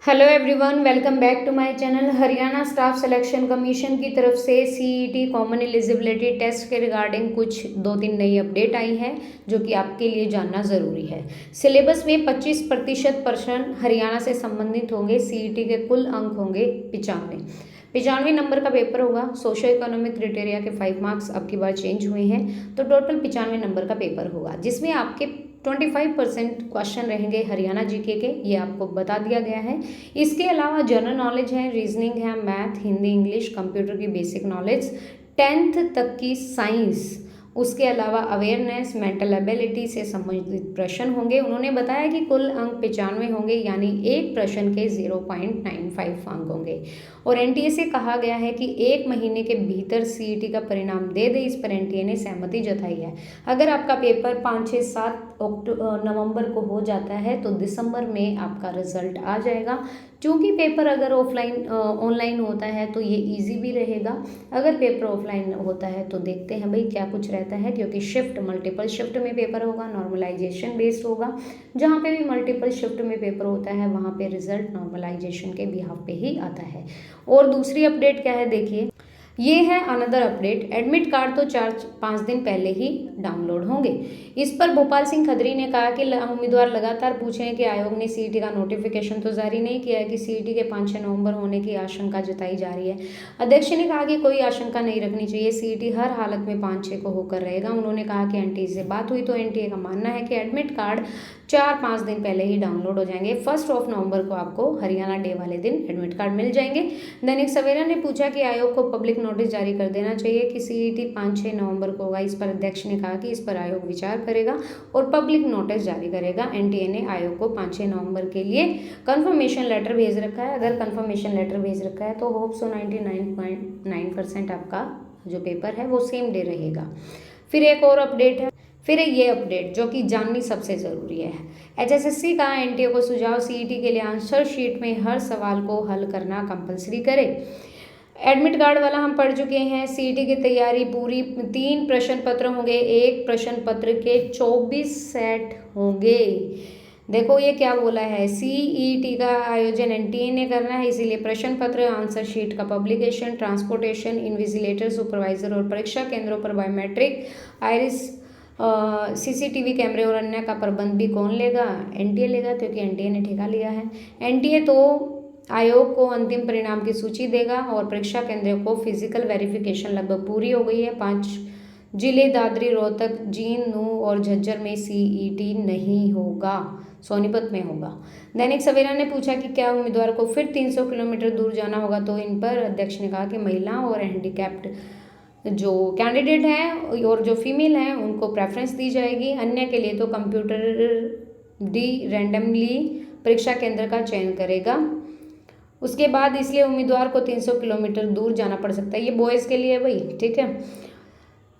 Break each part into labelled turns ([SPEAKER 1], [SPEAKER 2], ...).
[SPEAKER 1] Hello everyone, welcome back to my channel. Haryana staff selection commission की तरफ से CET common eligibility test के regarding कुछ 2-3 नई अपडेट आई है जो कि आपके लिए जानना ज़रूरी है। सिलेबस में 25% प्रश्न हरियाणा से संबंधित होंगे। सीईटी के कुल अंक होंगे 95 नंबर का पेपर होगा। सोशो इकोनॉमिक क्राइटेरिया के 5 मार्क्स अब की बार चेंज हुए हैं, तो टोटल 95 नंबर का पेपर होगा, जिसमें आपके 25% क्वेश्चन रहेंगे हरियाणा जीके के, ये आपको बता दिया गया है। इसके अलावा जनरल नॉलेज है, रीजनिंग है, मैथ, हिंदी, इंग्लिश, कंप्यूटर की बेसिक नॉलेज, 10th तक की साइंस, उसके अलावा अवेयरनेस, मेंटल एबिलिटी से संबंधित प्रश्न होंगे। उन्होंने बताया कि कुल अंक 95 होंगे, यानी एक प्रश्न के 0.95 अंक होंगे। और एनटीए से कहा गया है कि 1 महीने के भीतर सीईटी का परिणाम दे दे, इस पर एनटीए ने सहमति जताई है। अगर आपका पेपर 5, 6, 7 नवंबर को हो जाता है तो दिसंबर में आपका रिजल्ट आ जाएगा। क्योंकि पेपर अगर ऑनलाइन होता है तो ये इजी भी रहेगा। अगर पेपर ऑफलाइन होता है तो देखते हैं भाई क्या कुछ रहता है, क्योंकि मल्टीपल शिफ्ट में पेपर होगा, नॉर्मलाइजेशन बेस्ड होगा। जहाँ पे भी मल्टीपल शिफ्ट में पेपर होता है वहाँ पे रिजल्ट नॉर्मलाइजेशन के बिहाफ पे ही आता है। और दूसरी अपडेट क्या है, देखिए ये है अनदर अपडेट। एडमिट कार्ड तो 4-5 दिन पहले ही डाउनलोड होंगे। इस पर भोपाल सिंह खत्री ने कहा कि उम्मीदवार लगातार पूछे हैं कि आयोग ने सीईटी का नोटिफिकेशन तो जारी नहीं किया है कि सीईटी के 5-6 नवंबर होने की आशंका जताई जा रही है। अध्यक्ष ने कहा कि कोई आशंका नहीं रखनी चाहिए, सीईटी हर हालत में 5-6 को होकर रहेगा। उन्होंने कहा कि एनटीए से बात हुई तो एनटीए का मानना है कि एडमिट कार्ड 4-5 दिन पहले ही डाउनलोड हो जाएंगे। 1 नवंबर को आपको हरियाणा डे वाले दिन एडमिट कार्ड मिल जाएंगे। दैनिक सवेरा ने पूछा कि आयोग को पब्लिक नोटिस जारी कर देना चाहिए कि सीईटी 5-6 नवंबर को होगा। इस पर अध्यक्ष ने कहा कि इस पर आयोग विचार करेगा और पब्लिक नोटिस जारी करेगा। एनटीए ने आयोग को 5-6 नवंबर के लिए कंफर्मेशन लेटर भेज रखा है। अगर कंफर्मेशन लेटर भेज रखा है तो होप सो 99.9% आपका जो पेपर है वो सेम डे रहेगा। फिर एक और अपडेट है, फिर ये अपडेट जो कि जाननी सबसे ज़रूरी है। एचएसएससी का एनटीए को सुझाव, सीईटी के लिए आंसर शीट में हर सवाल को हल करना कंपलसरी करे। एडमिट कार्ड वाला हम पढ़ चुके हैं। सीईटी की तैयारी पूरी, 3 प्रश्न पत्र होंगे, एक प्रश्न पत्र के 24 सेट होंगे। देखो ये क्या बोला है, सीईटी का आयोजन एनटीए ने करना है, इसीलिए प्रश्न पत्र, आंसर शीट का पब्लिकेशन, ट्रांसपोर्टेशन, इन्विजिलेटर, सुपरवाइजर और परीक्षा केंद्रों पर बायोमेट्रिक, आइरिस, सीसीटीवी कैमरे और अन्य का प्रबंध भी कौन लेगा? एनटीए लेगा, क्योंकि एनटीए ने ठेका लिया है। एनटीए तो आयोग को अंतिम परिणाम की सूची देगा और परीक्षा केंद्र को फिजिकल वेरिफिकेशन लगभग पूरी हो गई है। 5 जिले दादरी, रोहतक, जींद, नूंह और झज्जर में सीईटी नहीं होगा, सोनीपत में होगा। दैनिक सवेरा ने पूछा कि क्या उम्मीदवार को फिर 300 किलोमीटर दूर जाना होगा, तो इन पर अध्यक्ष ने कहा कि महिला और हैंडीकैप्ड जो कैंडिडेट हैं और जो फीमेल हैं उनको प्रेफरेंस दी जाएगी। अन्य के लिए तो कंप्यूटर रैंडमली परीक्षा केंद्र का चयन करेगा। उसके बाद इसलिए उम्मीदवार को 300 किलोमीटर दूर जाना पड़ सकता है। ये बॉयज़ के लिए भाई, ठीक है।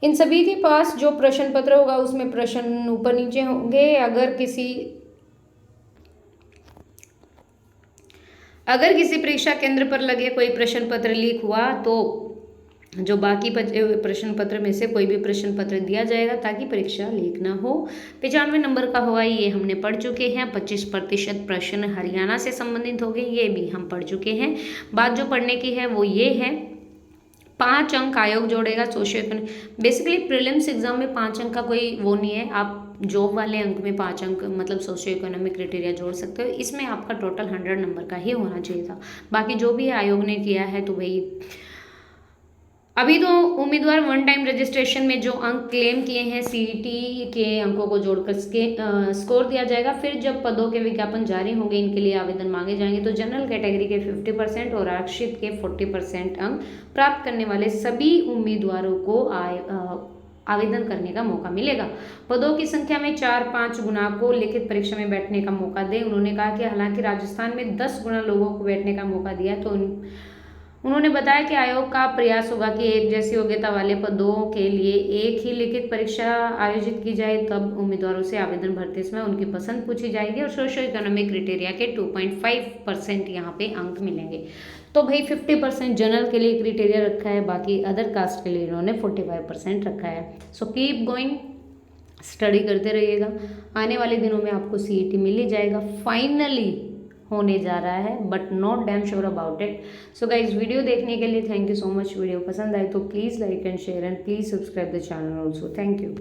[SPEAKER 1] इन सभी के पास जो प्रश्न पत्र होगा उसमें प्रश्न ऊपर नीचे होंगे। अगर किसी परीक्षा केंद्र पर लगे कोई प्रश्न पत्र लीक हुआ तो जो बाकी बचे हुए प्रश्न पत्र में से कोई भी प्रश्न पत्र दिया जाएगा ताकि परीक्षा लीक ना हो। 95 नंबर का होगा, ये हमने पढ़ चुके हैं। 25% प्रश्न हरियाणा से संबंधित होंगे, ये भी हम पढ़ चुके हैं। बात जो पढ़ने की है वो ये है, 5 अंक आयोग जोड़ेगा socio economic. Basically prelims exam में 5 अंक का कोई वो नहीं है, आप जॉब वाले अंक में 5 अंक मतलब सोशियो इकोनॉमिक क्राइटेरिया जोड़ सकते हो। इसमें आपका टोटल 100 नंबर का ही होना चाहिए था। बाकी जो भी आयोग ने किया है तो भाई अभी तो उम्मीदवार 1 टाइम रजिस्ट्रेशन में जो अंक क्लेम किए हैं सीईटी के अंकों को जोड़कर स्कोर दिया जाएगा। फिर जब पदों के विज्ञापन जारी होंगे, इनके लिए आवेदन मांगे जाएंगे, तो जनरल कैटेगरी के 50% और आरक्षित के 40% अंक प्राप्त करने वाले सभी उम्मीदवारों को आवेदन करने का मौका मिलेगा। पदों की संख्या में 4-5 गुना को लिखित परीक्षा में बैठने का मौका दे। उन्होंने कहा कि हालांकि राजस्थान में 10 गुना लोगों को बैठने का मौका दिया, तो उन्होंने बताया कि आयोग का प्रयास होगा कि एक जैसी योग्यता वाले पदों के लिए एक ही लिखित परीक्षा आयोजित की जाए। तब उम्मीदवारों से आवेदन भरते समय उनकी पसंद पूछी जाएगी और सोशियो इकोनॉमिक क्राइटेरिया के 2.5% यहाँ पे अंक मिलेंगे। तो भाई 50% जनरल के लिए क्राइटेरिया रखा है, बाकी अदर कास्ट के लिए इन्होंने 45% रखा है। सो कीप गोइंग, स्टडी करते रहिएगा। आने वाले दिनों में आपको सीईटी मिल ही जाएगा फाइनली। होने जा रहा है, but not damn sure about it. So guys, video देखने के लिए thank you so much. Video पसंद आए तो please like and share and please subscribe the channel also. Thank you.